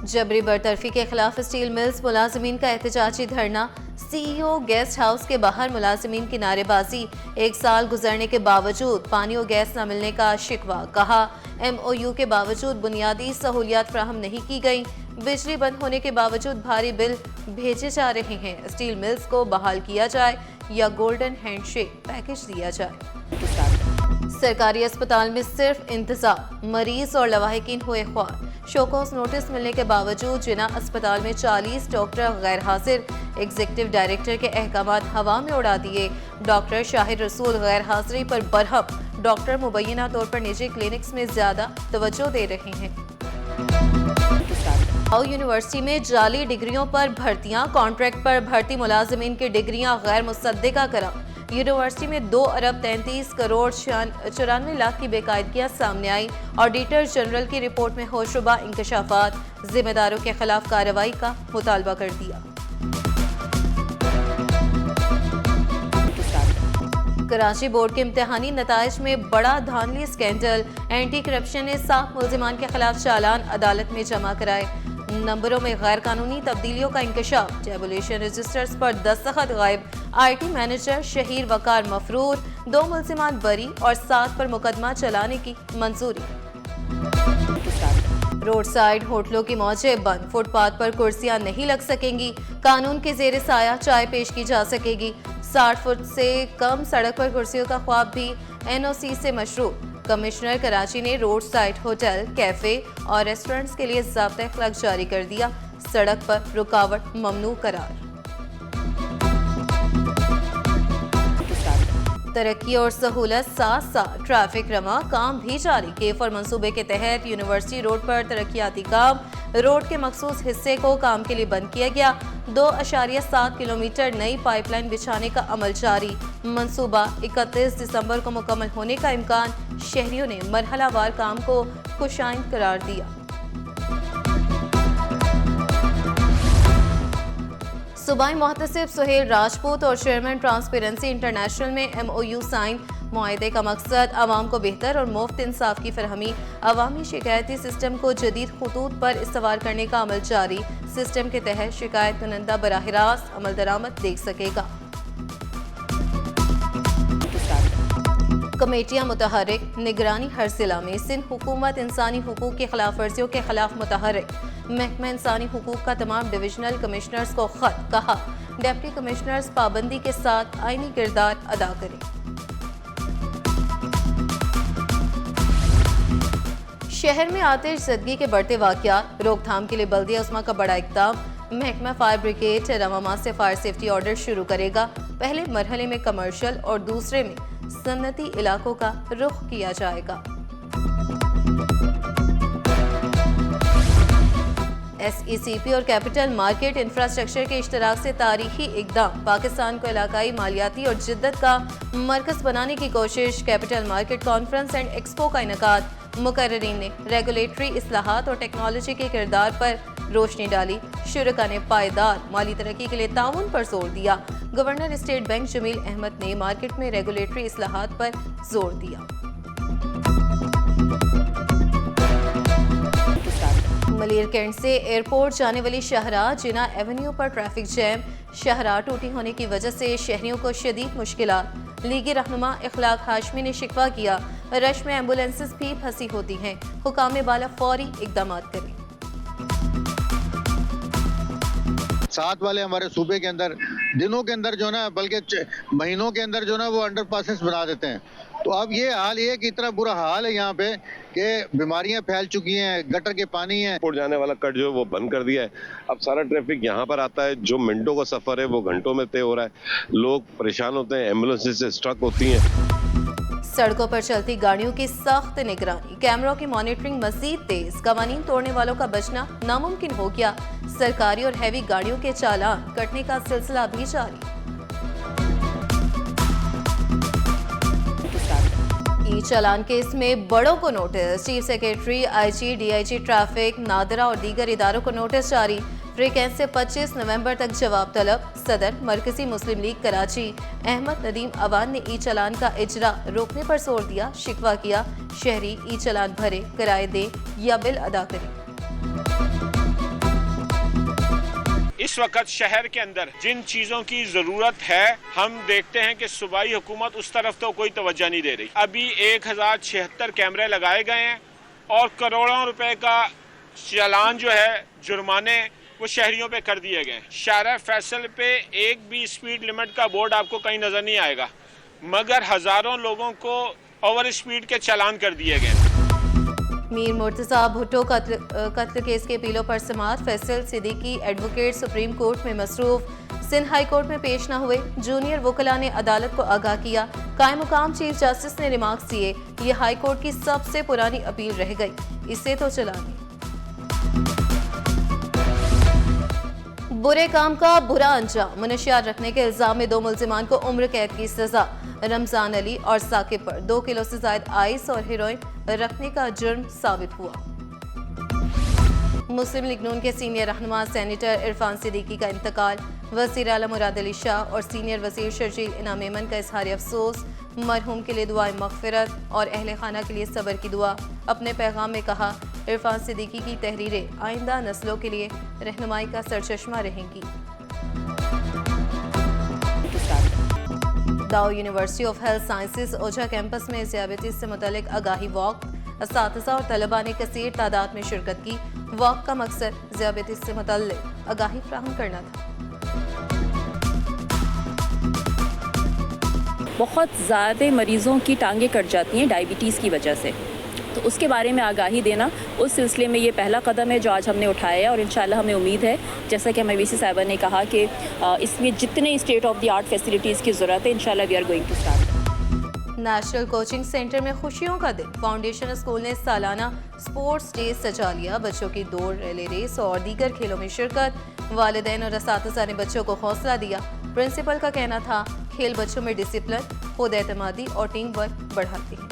जबरी बरतरफी के खिलाफ स्टील मिल्स मुलाजमीन का एहतजाजी धरना। सीईओ गेस्ट हाउस के बाहर मुलाजमीन की नारेबाजी। 1 साल गुजरने के बावजूद पानी और गैस न मिलने का शिकवा। कहा MOU के बावजूद बुनियादी सहूलियात फ्राहम नहीं की गई। बिजली बंद होने के बावजूद भारी बिल भेजे जा रहे हैं। स्टील मिल्स को बहाल किया जाए या गोल्डन हैंडशेक पैकेज दिया जाए। सरकारी अस्पताल में सिर्फ इंतजार, मरीज और लवाहिकीन हुए ख्वार। शोकॉज नोटिस मिलने के बावजूद जिना अस्पताल में 40 डॉक्टर गैर हाजिर। एग्जीक्यूटिव डायरेक्टर के अहकामात हवा में उड़ा दिए। डॉक्टर शाहिद रसूल गैर हाजिरी पर बरहम। डॉक्टर मुबैना तौर पर निजी क्लिनिक्स में ज्यादा तवज्जो दे रहे हैं। यूनिवर्सिटी में जाली डिग्रियों पर भर्तियां। कॉन्ट्रैक्ट पर भर्ती मुलाजमीन की डिग्रियां गैर मुसद्दिका करार। यूनिवर्सिटी में 2 अरब 33 करोड़ 94 लाख की बेकायदगियां सामने आई। ऑडिटर जनरल की रिपोर्ट में होशरुबा इंकशाफात। जिम्मेदारों के खिलाफ कार्रवाई का मुतालबा कर दिया। कराची बोर्ड के इम्तिहानी नताइज में बड़ा धांधली स्कैंडल। एंटी करप्शन ने 7 मुल्जिमान के खिलाफ चालान अदालत में जमा कराए। नंबरों में गैर कानूनी तब्दीलियों का इंकशाफ। टेबुलेशन रजिस्टर्स पर दस्तखत गायब। IT मैनेजर शहीर वकार मफरूर। 2 मुल्जिमान बरी और 7 पर मुकदमा चलाने की मंजूरी। रोड साइड होटलों की मौजें बंद। फुटपाथ पर कुर्सियां नहीं लग सकेंगी। कानून के जेर साया चाय पेश की जा सकेगी। 60 फुट से कम सड़क पर कुर्सियों का ख्वाब भी NOC से मशरू। कमिश्नर कराची ने रोड साइड होटल, कैफे और रेस्टोरेंट्स के लिए ज़ाब्ता अखलाक जारी कर दिया। सड़क पर रुकावट ममनू करार। तरक्की और सहूलत साथ साथ ट्रैफिक रमा। काम भी जारी। केफर मंसूबे के तहत यूनिवर्सिटी रोड पर तरक्याती काम। रोड के मखसूस हिस्से को काम के लिए बंद किया गया। 2.7 किलोमीटर नई पाइपलाइन बिछाने का अमल जारी। मंसूबा 31 दिसंबर को मुकम्मल होने का इम्कान। शहरियों ने मरहलावार काम को खुशाइंद करार दिया। सूबाई मुहतसिब सुहेल राजपूत और चेयरमैन ट्रांसपेरेंसी इंटरनेशनल में MOU साइन। मुआहदे का मकसद आवाम को बेहतर और मुफ्त इंसाफ की फरहमी। अवामी शिकायती सिस्टम को जदीद खतूत पर इस्तवार करने का अमल जारी। सिस्टम के तहत शिकायत कुनंदा बराह रास्त अमल दरामद देख सकेगा। कमेटियां मुतहर्रिक। निगरानी हर जिला में। सिंध हुकूमत इंसानी हुकूक की खिलाफ वर्जियों के खिलाफ मुतहर्रिक। महकमा इंसानी हुकूक का तमाम डिविजनल कमिश्नर्स को खत। कहा डिप्टी कमिश्नर्स पाबंदी के साथ आईनी किरदार अदा करें। शहर में आतिश ज़दगी के बढ़ते वाक़यात। रोकथाम के लिए बल्दिया उस्मा का बड़ा इक़दाम। महकमा फायर ब्रिगेड रवामा से फायर सेफ्टी ऑर्डर शुरू करेगा। पहले मरहले में कमर्शियल और दूसरे में सन्नती इलाकों का रुख किया जाएगा। SECP और कैपिटल मार्केट इंफ्रास्ट्रक्चर के इश्तराक से तारीखी इक़दाम। पाकिस्तान को इलाकाई मालियाती और जिद्दत का मरकज़ बनाने की कोशिश। Capital market conference and expo का इनेकाद। मुकर्ररीन ने रेगुलेटरी इस्लाहात और टेक्नोलॉजी के किरदार पर रोशनी डाली। शुरका ने पायदार माली तरक्की के लिए ताउन पर जोर दिया। Governor State Bank Jamil Ahmed ने मार्केट में रेगुलेटरी इस्लाहात पर जोर दिया। मलेर कैंट से एयरपोर्ट जाने वाली शाहराह जिना एवेन्यू पर ट्रैफिक जैम। शाहराह टूटी होने की वजह से शहरियों को शदीद मुश्किलात। लीगी रहनुमा इखलाक हाशमी ने शिकवा किया रश में एम्बुलेंसेस भी फंसी होती हैं। हुकाम बाला फौरी इकदाम करें। साथ वाले हमारे सूबे के अंदर दिनों के अंदर जो ना बल्कि महीनों के अंदर जो ना वो अंडर पासेस बना देते हैं। तो अब ये हाल ये कि इतना बुरा हाल है यहाँ पे कि बीमारियां फैल चुकी हैं, गटर के पानी है। एयरपोर्ट जाने वाला कट जो है वो बंद कर दिया है। अब सारा ट्रैफिक यहाँ पर आता है। जो मिनटों का सफर है वो घंटों में तय हो रहा है। लोग परेशान होते हैं, एम्बुलेंसेस से स्ट्रक होती हैं। सड़कों पर चलती गाड़ियों की सख्त निगरानी। कैमरों की मॉनिटरिंग मजीद तेज। कवानीन तोड़ने वालों का बचना नामुमकिन हो गया। सरकारी और हैवी गाड़ियों के चालान कटने का सिलसिला भी जारी। ई चालान केस में बड़ों को notice. Chief secretary, IG, DIG traffic, NADRA और दीगर इदारों को नोटिस जारी। फ्रीकेंस से 25 नवंबर तक जवाब तलब। सदर मरकजी मुस्लिम लीग कराची अहमद नदीम अवान ने ई चालान का इजरा रोकने पर जोर दिया। शिकवा किया शहरी ई चालान भरे, किराए दें या बिल अदा करें। इस वक्त शहर के अंदर जिन चीजों की जरूरत है, हम देखते हैं कि सूबाई हुकूमत उस तरफ तो कोई तवज्जो नहीं दे रही। अभी 1076 कैमरे लगाए गए हैं और करोड़ों रुपए का चालान जो है, जुर्माने वो शहरियों पे कर दिए गए। शारा फैसल पे एक भी स्पीड लिमिट का बोर्ड आपको कहीं नजर नहीं आएगा, मगर हजारों लोगों को ओवर स्पीड के चालान कर दिए गए। मीर मुर्तजा भुट्टो कत्ल केस के अपीलों पर समाअत। Faisal Siddiqui advocate supreme court में मसरूफ, सिंध हाई कोर्ट में पेश न हुए। जूनियर वकला ने अदालत को आगाह किया। कायम मुकाम चीफ जस्टिस ने रिमार्क्स दिए, ये हाई कोर्ट की सबसे पुरानी अपील रह गई, इसे तो चलानी। बुरे काम का बुरा अंजाम, मनशियात रखने के इल्जाम में 2 मुल्जिमान को उम्र कैद की सजा। रमजान अली और साकिब पर 2 किलो से ज्यादा आइस और हेरोइन रखने का जुर्म साबित हुआ। मुस्लिम लीग नून के सीनियर रहनुमा सेनेटर इरफान सिद्दीकी का इंतकाल। वज़ीर आला मुराद अली शाह और सीनियर वज़ीर शर्जील इनाम मेमन का इजहार अफसोस। मरहूम के लिए दुआए मग़फ़िरत और अहले खाना के लिए सब्र की दुआ। अपने पैगाम में कहा, इरफान सिद्दीकी की तहरीरें आइंदा नस्लों के लिए रहनुमाई का सरचश्मा रहेंगी। Dow university of health sciences Ojha campus में ज़ियाबतीस से मुतल्लिक आगाही वॉक। असातिज़ा और तलबा ने कसीर तादाद में शिरकत की। वॉक का मकसद ज़ियाबतीस से मुतल्लिक आगाही फ्राहम करना था। बहुत ज़्यादा मरीज़ों की टांगें कट जाती हैं डायबिटीज़ की वजह से, तो उसके बारे में आगाही देना, उस सिलसिले में ये पहला कदम है जो आज हमने उठाया है। और इंशाल्लाह हमें उम्मीद है, जैसा कि हमें वीसी साहिबा ने कहा, कि इसमें जितने state of the art facilities की ज़रूरत है, इंशाल्लाह we are going to start. National coaching centre में खुशियों का दिन। फाउंडेशन स्कूल ने सालाना स्पोर्ट्स डे सजा लिया। बच्चों की दौड़, रिले रेस और दीगर खेलों में शिरकत। वालिदैन और असातिज़ा ने बच्चों को हौसला दिया। प्रिंसिपल का कहना था, खेल बच्चों में डिसिप्लिन, खुद एतमादी और टीम वर्क बढ़ाते हैं।